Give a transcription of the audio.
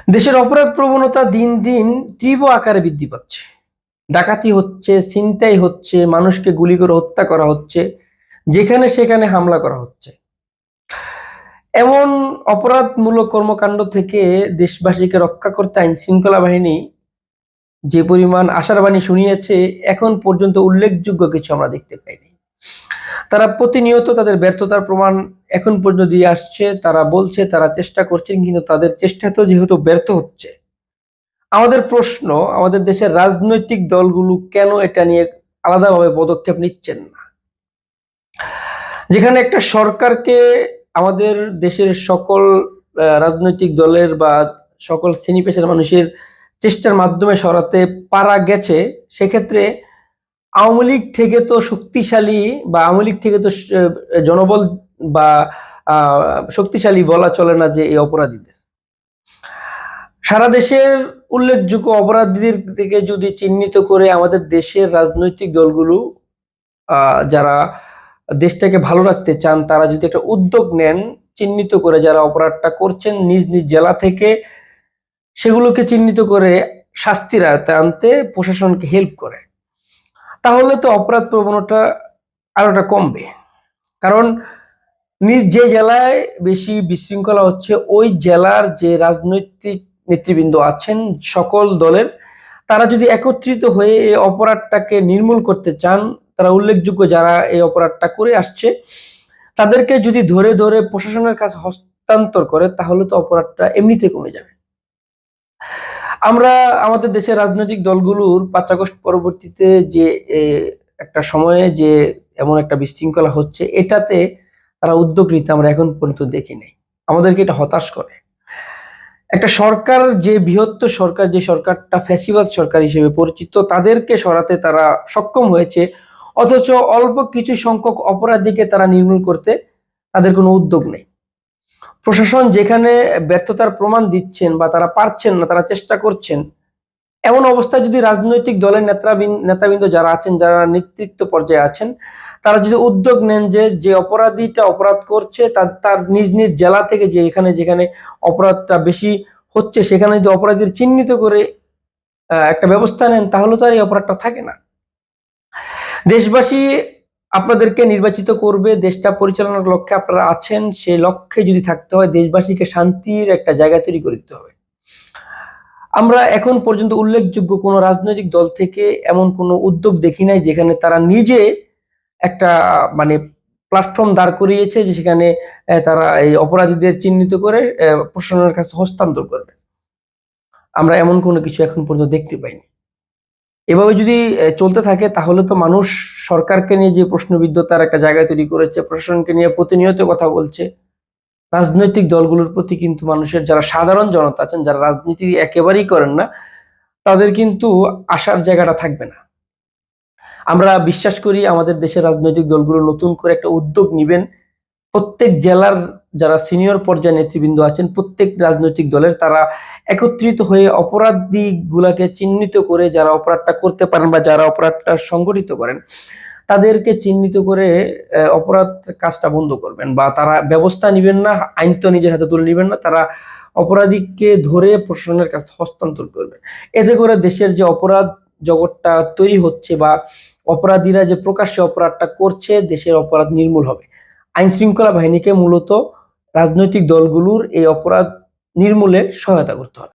দেশের অপরাধ প্রবণতা দিন দিন তীব্র আকারে বৃদ্ধি পাচ্ছে। ডাকাতি হচ্ছে, ছিনতাই হচ্ছে, মানুষকে গুলি করে হত্যা করা হচ্ছে, যেখানে সেখানে হামলা করা হচ্ছে। এমন অপরাধমূলক কর্মকাণ্ড থেকে দেশবাসীকে রক্ষা করতে আইন শৃঙ্খলা বাহিনী যে পরিমাণ আশার বাণী শুনিয়েছে, এখন পর্যন্ত উল্লেখযোগ্য কিছু আমরা দেখতে পাইনি। তারা প্রতিনিয়ত তাদের ব্যর্থতার প্রমাণ এখন পর্যন্ত দিয়ে আসছে। তারা বলছে তারা চেষ্টা করছেন, কিন্তু তাদের চেষ্টা তো যেহেতু ব্যর্থ হচ্ছে। আমাদের প্রশ্ন, আমাদের দেশের রাজনৈতিক দলগুলো কেন এটা নিয়ে আলাদাভাবে পদক্ষেপ নিচ্ছেন না? যেখানে একটা সরকারকে আমাদের দেশের সকল রাজনৈতিক দলের বা সকল শ্রেণী পেশার মানুষের চেষ্টার মাধ্যমে সরাতে পারা গেছে, সেক্ষেত্রে আওয়ামী লীগ থেকে তো শক্তিশালী বা আওয়ামী লীগ থেকে তো জনবল বা শক্তিশালী বলা চলে না যে এই অপরাধীদের। সারা দেশের উল্লেখযোগ্য অপরাধীদের থেকে যদি চিহ্নিত করে আমাদের দেশের রাজনৈতিক দলগুলো যারা দেশটাকে ভালো রাখতে চান, তারা যদি একটা উদ্যোগ নেন, চিহ্নিত করে যারা অপরাধটা করছেন নিজ নিজ জেলা থেকে, সেগুলোকে চিহ্নিত করে শাস্তির আয়ত্তে আনতে প্রশাসনকে হেল্প করে, তাহলে তো অপরাধ প্রবণতা আরোটা কমবে। কারণ নিজ যে জেলায় বেশি বিশৃঙ্খলা হচ্ছে, ওই জেলার যে রাজনৈতিক নেতৃবৃন্দ আছেন সকল দলের, তারা যদি একত্রিত হয়ে এই অপরাধটাকে নির্মূল করতে চান, তারা উল্লেখযোগ্য যারা এই অপরাধটা করে আসছে তাদেরকে যদি ধরে ধরে প্রশাসনের কাছে হস্তান্তর করে, তাহলে তো অপরাধটা এমনিতে কমে যাবে। আমরা আমাদের দেশের রাজনৈতিক দলগুলোর 5 আগস্ট পরবর্তীতে যে একটা সময়ে যে এমন একটা বিশৃঙ্খলা হচ্ছে, এটাতে তারা উদ্যোগ নিতে আমরা এখন পর্যন্ত দেখি নাই। আমাদেরকে এটা হতাশ করে। একটা সরকার, যে বৃহত্তর সরকার, যে সরকারটা ফ্যাসিবাদ সরকার হিসেবে পরিচিত, তাদেরকে সরাতে তারা সক্ষম হয়েছে, অথচ অল্প কিছু সংখ্যক অপরাধীকে তারা নির্মূল করতে তাদের কোনো উদ্যোগ নেই। প্রশাসন যেখানে ব্যর্থতার প্রমাণ দিচ্ছেন বা তারা পারছেন না, তারা চেষ্টা করছেন, এমন অবস্থায় যদি রাজনৈতিক দলের নেতাবৃন্দ যারা আছেন, যারা নেতৃত্ব পর্যায়ে আছেন, তারা যদি উদ্যোগ নেন যে যে অপরাধীটা অপরাধ করছে তার নিজ নিজ জেলা থেকে, যে এখানে যেখানে অপরাধটা বেশি হচ্ছে সেখানে যদি অপরাধীর চিহ্নিত করে একটা ব্যবস্থা নেন, তাহলে তো আর এই অপরাধটা থাকে না। দেশবাসী আপনাদেরকে নির্বাচিত করবে, দেশটা পরিচালনার লক্ষ্যে আপনারা আছেন, সেই লক্ষ্যে যদি থাকতে হয়, দেশবাসীকে শান্তির একটা জায়গা তৈরি করে দিতে হবে। আমরা এখন পর্যন্ত উল্লেখযোগ্য কোনো রাজনৈতিক দল থেকে এমন কোনো উদ্যোগ দেখি নাই যেখানে তারা নিজে একটা মানে প্ল্যাটফর্ম দাঁড় করিয়েছে, যে সেখানে তারা এই অপরাধীদের চিহ্নিত করে প্রশাসনের কাছে হস্তান্তর করবে। আমরা এমন কোনো কিছু এখন পর্যন্ত দেখতে পাইনি। এভাবে যদি চলতে থাকে, তাহলে তো মানুষ সরকারকে নিয়ে যে প্রশ্নবিদ্ধতার একটা জায়গা তৈরি করেছে, প্রশাসনকে নিয়ে প্রতিনিয়ত কথা বলছে, রাজনৈতিক দলগুলোর প্রতি কিন্তু মানুষের, যারা সাধারণ জনতা আছেন, যারা রাজনীতি একেবারেই করেন না, তাদের কিন্তু আসার জায়গাটা থাকবে না। আমরা বিশ্বাস করি আমাদের দেশের রাজনৈতিক দলগুলো নতুন করে একটা উদ্যোগ নিবেন। প্রত্যেক জেলার যারা সিনিয়র পর্যায়ে নেতৃবৃন্দ আছেন, প্রত্যেক রাজনৈতিক দলের, তারা একত্রিত হয়ে অপরাধী গুলাকে চিহ্নিত করে, যারা অপরাধটা করতে পারেন বা যারা অপরাধটা সংগঠিত করেন, তাদেরকে চিহ্নিত করে অপরাধ কাজটা বন্ধ করবেন, বা তারা ব্যবস্থা নিবেন না, আইন তো নিজের হাতে তুলে নিবেন না, তারা অপরাধীকে ধরে প্রশাসনের কাছে হস্তান্তর করবেন। এতে করে দেশের যে অপরাধ জগৎটা তৈরি হচ্ছে, বা অপরাধীরা যে প্রকাশ্যে অপরাধটা করছে, দেশের অপরাধ নির্মূল হবে। আইন শৃঙ্খলা বাহিনীকে মূলত রাজনৈতিক দলগুলোর এই অপরাধ নির্মূলে সহায়তা করতে হবে।